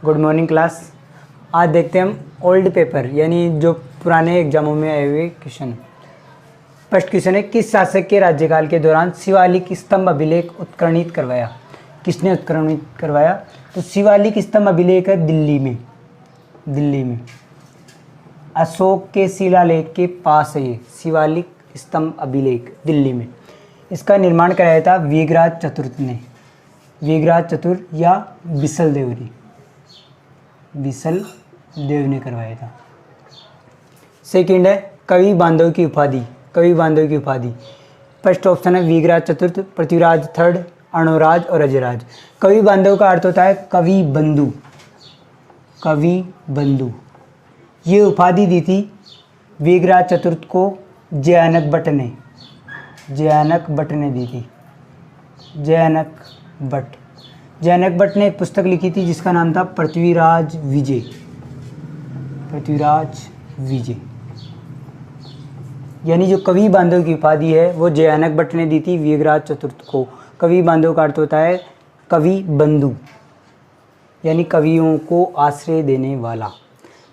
Good morning class. आज देखते हैं हम ओल्ड पेपर यानी जो पुराने एग्जामों में आए हुए क्वेश्चन। फर्स्ट क्वेश्चन है, किस शासक के राज्यकाल के दौरान शिवालिक स्तंभ अभिलेख उत्कीर्णित करवाया? किसने उत्कीर्णित करवाया? तो शिवालिक स्तंभ अभिलेख है दिल्ली में अशोक के शिलालेख के पास है ये शिवालिक स्तंभ अभिलेख दिल्ली में। इसका निर्माण कराया था वीगराज चतुर्थ ने, वीगराज चतुर्थ या बिसल देव ने करवाया था। सेकंड है कवि बांधव की उपाधि, फर्स्ट ऑप्शन है वीगराज चतुर्थ, पृथ्वीराज थर्ड, अणोराज और अजयराज। कवि बांधव का अर्थ होता है कवि बंधु। ये उपाधि दी थी वीगराज चतुर्थ को जयानक भट्ट ने दी थी। जयानक भट्ट ने एक पुस्तक लिखी थी जिसका नाम था पृथ्वीराज विजय। यानी जो कवि बांधव की उपाधि है वो जयानक भट्ट ने दी थी वीगराज चतुर्थ को। कवि बांधव का अर्थ होता है कवि बंधु यानी कवियों को आश्रय देने वाला।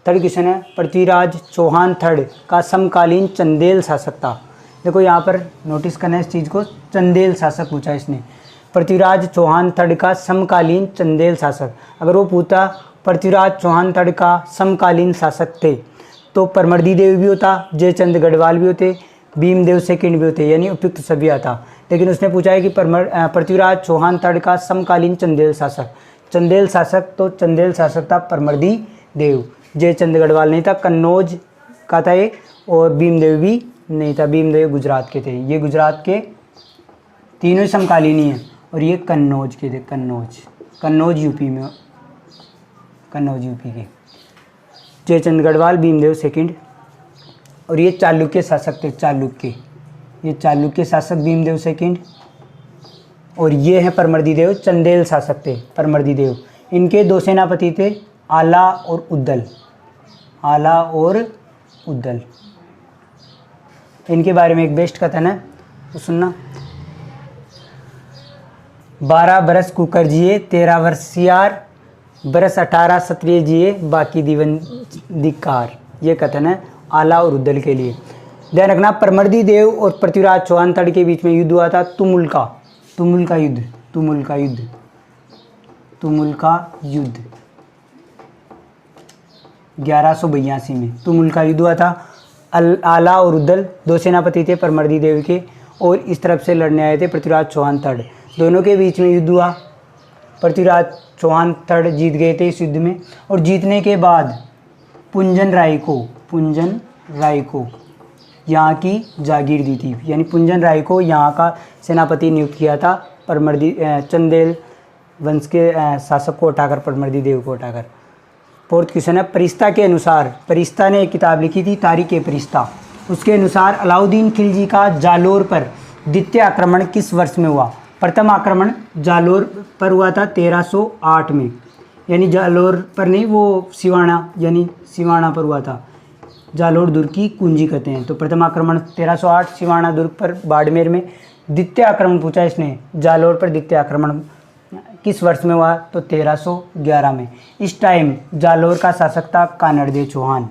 थर्ड क्वेश्चन है, पृथ्वीराज चौहान थर्ड का समकालीन चंदेल शासक था। देखो यहाँ पर नोटिस करना है इस चीज़ को, चंदेल शासक पूछा इसने। पृथ्वीराज चौहान थर्ड का समकालीन चंदेल शासक। अगर वो पूछता पृथ्वीराज चौहान थर्ड का समकालीन शासक थे तो परमर्दी देव भी होता, जयचंद गढ़वाल भी होते, भीमदेव सेकंड भी होते, यानी उपयुक्त सभी आता। लेकिन उसने पूछा है कि पृथ्वीराज चौहान थर्ड का समकालीन चंदेल शासक तो चंदेल शासक था परमर्दी देव। जयचंद गढ़वाल नहीं था, कन्नौज का था ये, और भीमदेव भी नहीं था, भीमदेव गुजरात के थे। ये गुजरात के तीनों समकालीन ही हैं और ये कन्नौज के थे, कन्नौज यूपी के। जयचंद गढ़वाल, भीमदेव सेकंड। और ये चालुक्य शासक थे, ये चालुक्य शासक भीमदेव सेकंड। और ये हैं परमर्दी देव, चंदेल शासक थे परमर्दी देव। इनके दो सेनापति थे, आला और उद्दल। इनके बारे में एक बेस्ट कथन है तो सुनना। 12 बरस कुकर जिए, 13 वर्ष सियार, बरस 18 क्षत्रिय जिए, बाकी दीवन धिक्कार। ये कथन है आला और उद्दल के लिए। ध्यान रखना, परमर्दी देव और पृथ्वीराज चौहान थर्ड के बीच में युद्ध हुआ था, तुमुल का युद्ध 1182 में तुमुल का युद्ध हुआ था। आला और उद्दल दो सेनापति थे परमर्दी देव के, और इस तरफ से लड़ने आए थे पृथ्वीराज चौहान थर्ड। दोनों के बीच में युद्ध हुआ। पृथ्वीराज चौहान थर्ड जीत गए थे इस युद्ध में, और जीतने के बाद पुंजन राय को यहाँ की जागीर दी थी। यानी पुंजन राय को यहाँ का सेनापति नियुक्त किया था चंदेल वंश के शासक को हटाकर, परमर्दी देव को हटाकर। फोर्थ क्वेश्चन है, परिस्ता के अनुसार, परिस्ता ने एक किताब लिखी थी तारीख़ परिस्ता, उसके अनुसार अलाउद्दीन खिलजी का जालोर पर द्वितीय आक्रमण किस वर्ष में हुआ? प्रथम आक्रमण जालोर पर हुआ था 1308 में, यानी जालोर पर नहीं, वो सिवाना पर हुआ था। जालोर दुर्ग की कुंजी कहते हैं। तो प्रथम आक्रमण 1308 सिवाना दुर्ग पर बाड़मेर में। द्वितीय आक्रमण पूछा इसने, जालोर पर द्वितीय आक्रमण किस वर्ष में हुआ? तो 1311 में। इस टाइम जालोर का शासक था कानड़दे चौहान।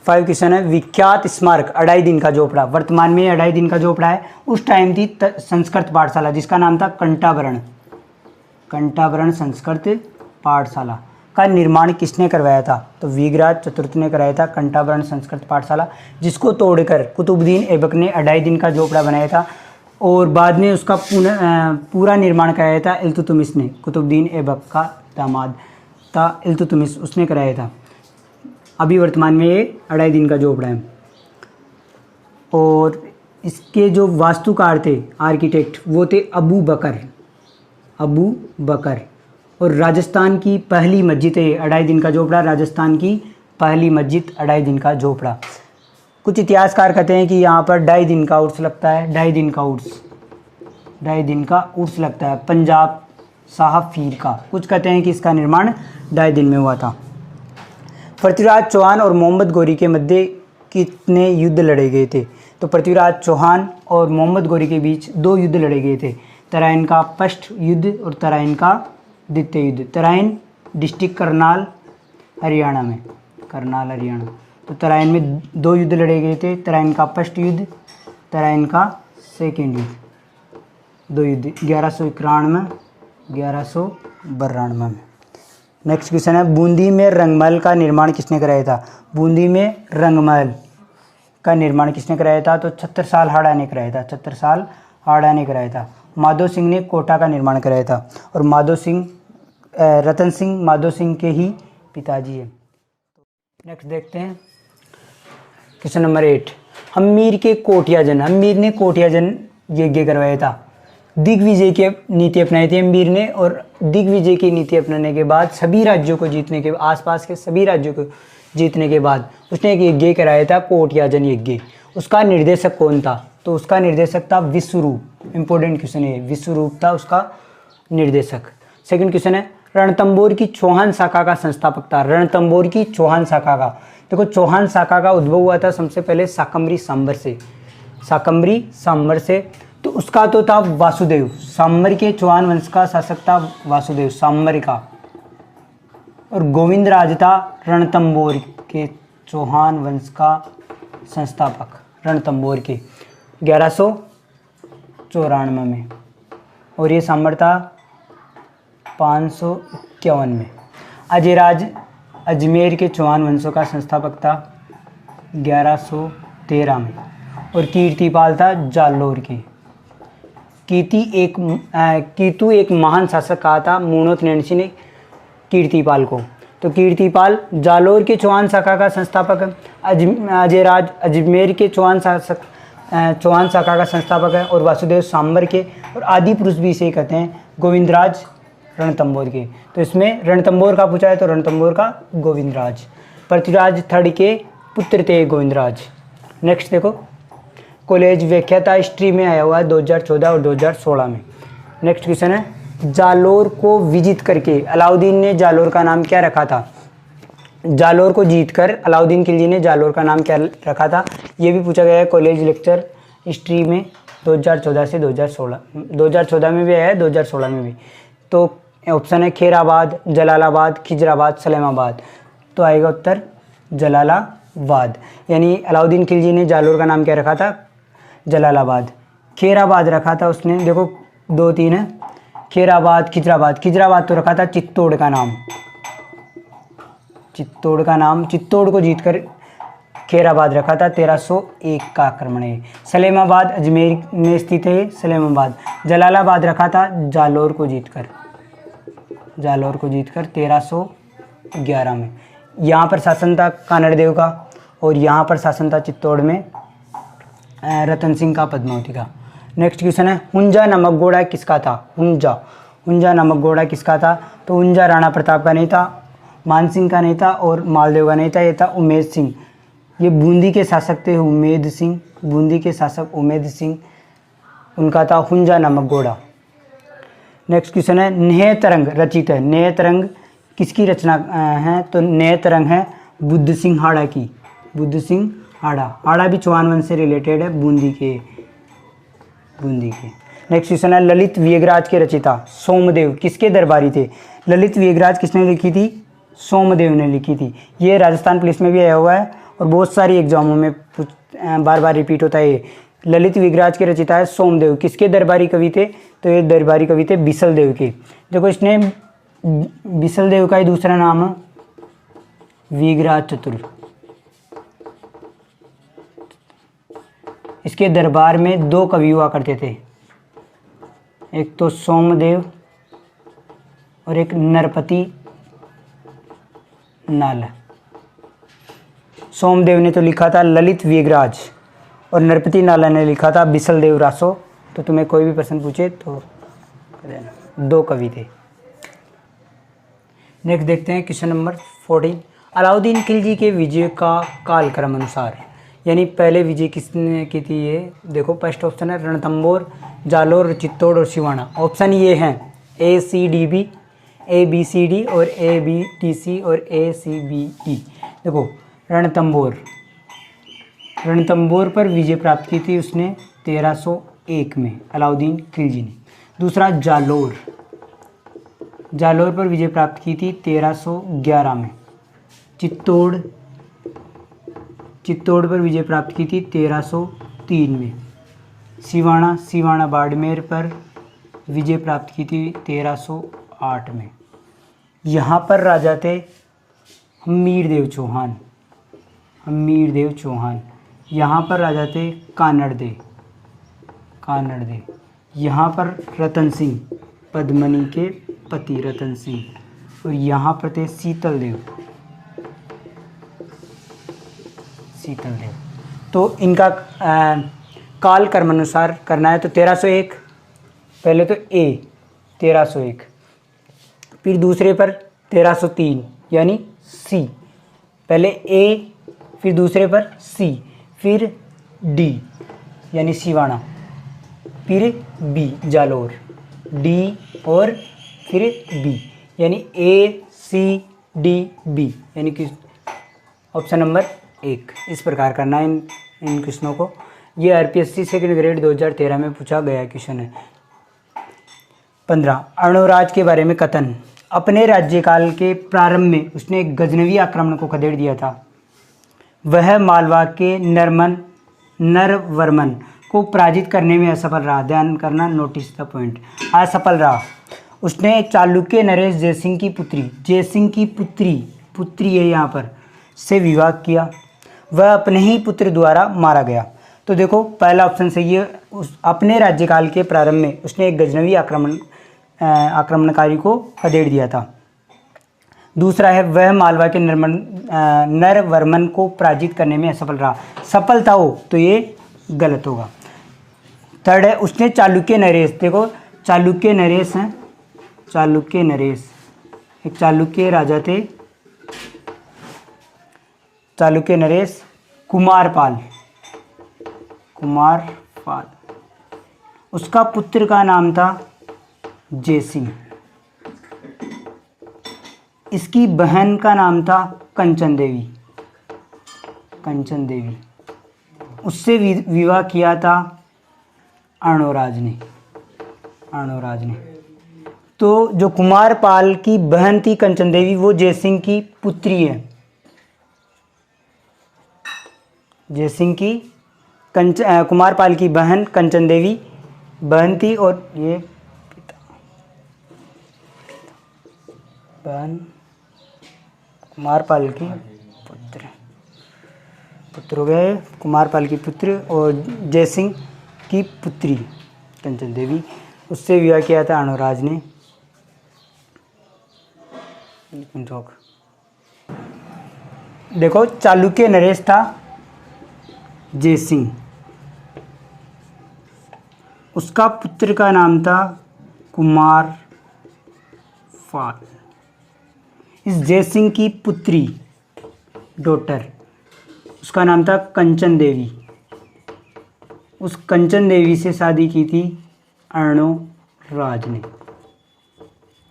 5 क्वेश्चन है, विख्यात स्मारक अढ़ाई दिन का झोपड़ा, वर्तमान में अढ़ाई दिन का झोपड़ा है, उस टाइम थी संस्कृत पाठशाला जिसका नाम था कंटाभरण संस्कृत पाठशाला का निर्माण किसने करवाया था? तो वीगराज चतुर्थ ने कराया था कंटाभरण संस्कृत पाठशाला, जिसको तोड़कर कुतुबुद्दीन ऐबक ने अढ़ाई दिन का झोपड़ा बनाया था, और बाद में उसका पूरा निर्माण कराया था इल्तुतमिश ने। कुतुबुद्दीन ऐबक का दामाद था इल्तुतमिश, उसने कराया था। अभी वर्तमान में ये अढ़ाई दिन का झोपड़ा है। और इसके जो वास्तुकार थे, आर्किटेक्ट, वो थे अबू बकर। और राजस्थान की पहली मस्जिद है अढ़ाई दिन का झोपड़ा, राजस्थान की पहली मस्जिद अढ़ाई दिन का झोपड़ा। कुछ इतिहासकार कहते हैं कि यहाँ पर 2.5 दिन का उर्स लगता है, 2.5 दिन का उर्स लगता है पंजाब साहब फीर का। कुछ कहते हैं कि इसका निर्माण 2.5 दिन में हुआ था। पृथ्वीराज चौहान और मोहम्मद गौरी के मध्य कितने युद्ध लड़े गए थे? तो पृथ्वीराज चौहान और मोहम्मद गौरी के बीच 2 युद्ध लड़े गए थे। तराइन का फर्स्ट युद्ध और तराइन का द्वितीय युद्ध। तराइन डिस्ट्रिक्ट करनाल हरियाणा में, करनाल हरियाणा। तो तराइन में 2 युद्ध लड़े गए थे, तराइन का फर्स्ट युद्ध, तराइन का सेकेंड युद्ध, 2 युद्ध 1191 1192 में। नेक्स्ट क्वेश्चन है, बूंदी में रंगमहल का निर्माण किसने कराया था? बूंदी में रंगमहल का निर्माण किसने कराया था? तो छत्रसाल हाड़ा ने कराया था, छत्रसाल हाड़ा ने कराया था। माधो सिंह ने कोटा का निर्माण कराया था, और माधो सिंह रतन सिंह माधो सिंह के ही पिताजी है। नेक्स्ट देखते हैं क्वेश्चन नंबर 8, हम्मीर के कोटियाजन, हम्मीर ने कोटियाजन यज्ञ करवाया था। दिग्विजय की नीति अपनाई थी हम्मीर ने, और दिग्विजय की नीति अपनाने के बाद सभी राज्यों को जीतने के, आसपास के सभी राज्यों को जीतने के बाद उसने एक यज्ञ कराया था, कोटियाजन यज्ञ। उसका निर्देशक कौन था? तो उसका निर्देशक था विश्वरूप। इंपॉर्टेंट क्वेश्चन है, विश्वरूप था उसका निर्देशक। सेकंड क्वेश्चन है, रणथंबोर की चौहान शाखा का संस्थापक था। रणथंबोर की चौहान शाखा का, देखो चौहान शाखा का उद्भव हुआ था सबसे पहले शाकंभरी सांबर से, शाकंभरी सांबर से। तो उसका तो था वासुदेव, सांबर के चौहान वंश का शासक था वासुदेव सांबर का। और गोविंदराज था रणथंबोर के चौहान वंश का संस्थापक, रणथंबोर के 1194 में, और ये सांबर था 551 में। अजयराज अजमेर के चौहान वंशों का संस्थापक था 1113 में, और कीर्तिपाल था जालोर के। कीतु एक महान शासक कहा था मूणोत नैणसी ने कीर्तिपाल को। तो कीर्तिपाल जालोर के चौहान शाखा का संस्थापक है। अजयराज अजमेर के चौहान शाखा का संस्थापक है, और वासुदेव सांबर के, और आदि पुरुष भी इसे कहते हैं गोविंदराज रणथंबोर के। तो इसमें रणथंबोर का पूछा है तो रणथंबोर का गोविंदराज। पृथ्वीराज थर्ड के पुत्र थे गोविंदराज। नेक्स्ट देखो, कॉलेज व्याख्याता हिस्ट्री में आया हुआ है 2014 और 2016 में। नेक्स्ट क्वेश्चन है, जालोर को विजित करके अलाउद्दीन ने जालोर का नाम क्या रखा था? जालोर को जीतकर अलाउद्दीन खिलजी ने जालोर का नाम क्या रखा था? ये भी पूछा गया है कॉलेज लेक्चर हिस्ट्री में 2014 से 2016, 2014 में भी आया है, 2016 में भी। तो ऑप्शन है खेराबाद, जलालाबाद, खिजराबाद, सलेमाबाद। तो आएगा उत्तर जलालाबाद। यानी अलाउद्दीन खिलजी ने जालोर का नाम क्या रखा था? जलालाबाद। खेराबाद रखा था उसने, देखो 2-3 है, खेराबाद, खिजराबाद। खिजराबाद तो रखा था चित्तौड़ का नाम, चित्तौड़ का नाम, चित्तौड़ को जीतकर खेराबाद रखा था 1301 का आक्रमण है। सलेमाबाद अजमेर में स्थित है सलेमाबाद। जलालाबाद रखा था जालोर को जीतकर, जालोर को जीतकर 1311 में। यहाँ पर शासन था कानड़देव का, और यहाँ पर शासन था चित्तौड़ में रतन सिंह का, पद्मावती का। नेक्स्ट क्वेश्चन है, हुंजा नामक घोड़ा किसका था? हुंजा नामक घोड़ा किसका था? तो हुंजा राणा प्रताप का नहीं था, मानसिंह का नहीं था, और मालदेव का नहीं था, ये था उमेद सिंह। ये बूंदी के शासक थे उमेद सिंह, बूंदी के शासक उमेद सिंह, उनका था हुंजा नामक घोड़ा। नेक्स्ट क्वेश्चन है, नेह तरंग रचित है। नेह तरंग किसकी रचना है? तो नेह तरंग है बुद्ध सिंह हाड़ा की, बुद्ध सिंह हाड़ा। हाड़ा भी चौहान वंश से रिलेटेड है, बूंदी के। नेक्स्ट क्वेश्चन है, ललित व्यगराज के रचिता सोमदेव किसके दरबारी थे? ललित व्यगराज किसने लिखी थी? सोमदेव ने लिखी थी। ये राजस्थान पुलिस में भी आया हुआ है, और बहुत सारी एग्जामों में बार बार रिपीट होता है। ललित व्यगराज के रचिता है सोमदेव। किसके दरबारी कवि थे? तो ये दरबारी कवि थे बिसल देव के। देखो इसने बिसल देव का ही दूसरा नाम है व्यगराज चतुर। इसके दरबार में 2 कवि हुआ करते थे, एक तो सोमदेव और एक नरपति नाल। सोमदेव ने तो लिखा था ललित व्यगराज, और नरपति नाला ने लिखा था बिसल देव रासो। तो तुम्हें कोई भी प्रश्न पूछे तो 2 कवि थे। नेक्स्ट देखते हैं क्वेश्चन नंबर 14, अलाउद्दीन खिलजी के विजय का कालक्रम अनुसार, यानी पहले विजय किसने की थी? ये देखो फर्स्ट ऑप्शन है रणथंबोर, जालोर, चित्तौड़ और सिवाना। ऑप्शन ये हैं ACDB, ABCD और ABTC और ACBE। देखो रणथंबोर पर विजय प्राप्त की थी उसने 1301 में, अलाउद्दीन खिलजी ने। दूसरा जालोर, जालोर पर विजय प्राप्त की थी 1311 में। चित्तौड़, चित्तौड़ पर विजय प्राप्त की थी 1303 में। सिवाना, सिवाना बाड़मेर पर विजय प्राप्त की थी 1308 में। यहाँ पर राजा थे हम्मीरदेव चौहान, हम्मीरदेव चौहान। यहाँ पर राजा थे कानड़देव, कानड़देव। यहाँ पर रतन सिंह, पद्मनी के पति रतन सिंह। और यहाँ पर थे शीतलदेव, शीतलदेव। तो इनका काल क्रमानुसार करना है। तो 1301 पहले तो ए 1301, फिर दूसरे पर 1303 यानी सी, पहले ए फिर दूसरे पर सी, फिर डी यानी सिवाना, फिर बी जालोर, डी और फिर बी यानी ए सी डी बी यानी कि ऑप्शन नंबर 1। इस प्रकार करना है इन क्वेश्चनों को। ये आरपीएससी सेकंड ग्रेड 2013 में पूछा गया क्वेश्चन है। 15 अर्णोराज के बारे में कथन। अपने राज्यकाल के प्रारंभ में उसने गजनवी आक्रमण को खदेड़ दिया था। वह मालवा के नरवर्मन को पराजित करने में असफल रहा। ध्यान करना, नोटिस द पॉइंट, असफल रहा। उसने चालुक्य नरेश जयसिंह की पुत्री, जयसिंह की पुत्री है यहाँ पर, से विवाह किया। वह अपने ही पुत्र द्वारा मारा गया। तो देखो पहला ऑप्शन सही है, अपने राज्यकाल के प्रारंभ में उसने एक गजनवी आक्रमणकारी को खदेड़ दिया था। दूसरा है वह मालवा के नरवर्मन को पराजित करने में असफल रहा। सफलता हो तो ये गलत होगा। थर्ड है उसने चालुक्य नरेश, देखो चालुक्य नरेश हैं, चालुक्य नरेश एक चालुक्य राजा थे, चालुक्य नरेश कुमारपाल, उसका पुत्र का नाम था जयसिंह। इसकी बहन का नाम था कंचन देवी, कंचन देवी। उससे विवाह किया था अर्णोराज ने, अर्णोराज ने। तो जो कुमारपाल की बहन थी कंचन देवी, वो जयसिंह की पुत्री है। जयसिंह की कुमारपाल की बहन कंचन देवी बहन थी, और ये बहन कुमारपाल की पुत्र हो गए, कुमारपाल की पुत्र और जयसिंह की पुत्री कंचन देवी। उससे विवाह किया था अर्णोराज ने। देखो चालुक्य नरेश था जयसिंह, उसका पुत्र का नाम था कुमारपाल। इस जयसिंह की पुत्री डॉटर, उसका नाम था कंचन देवी। उस कंचन देवी से शादी की थी अर्णोराज ने।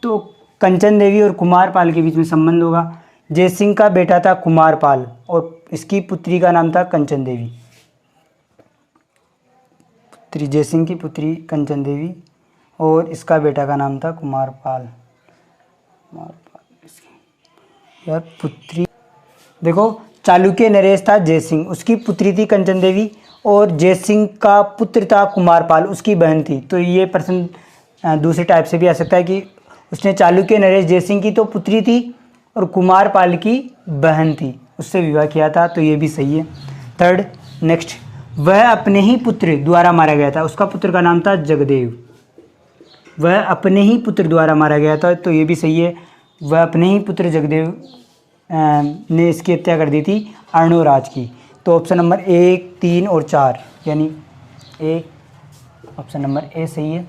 तो कंचन देवी और कुमारपाल के बीच में संबंध होगा। जयसिंह का बेटा था कुमारपाल और इसकी पुत्री का नाम था कंचन देवी। पुत्री जयसिंह की पुत्री कंचन देवी और इसका बेटा का नाम था कुमारपाल। यह पुत्री, देखो चालुक्य नरेश था जयसिंह, उसकी पुत्री थी कंचन देवी, और जयसिंह का पुत्र था कुमारपाल, उसकी बहन थी। तो ये प्रश्न दूसरे टाइप से भी आ सकता है कि उसने चालुक्य नरेश जयसिंह की तो पुत्री थी और कुमारपाल की बहन थी, उससे विवाह किया था। तो ये भी सही है। थर्ड, नेक्स्ट, वह अपने ही पुत्र द्वारा मारा गया था। उसका पुत्र का नाम था जगदेव। वह अपने ही पुत्र द्वारा मारा गया था, तो ये भी सही है। वह अपने ही पुत्र जगदेव ने इसकी हत्या कर दी थी अर्णोराज की। तो ऑप्शन नंबर 1, 3 और 4 यानी ए, ऑप्शन नंबर ए सही है।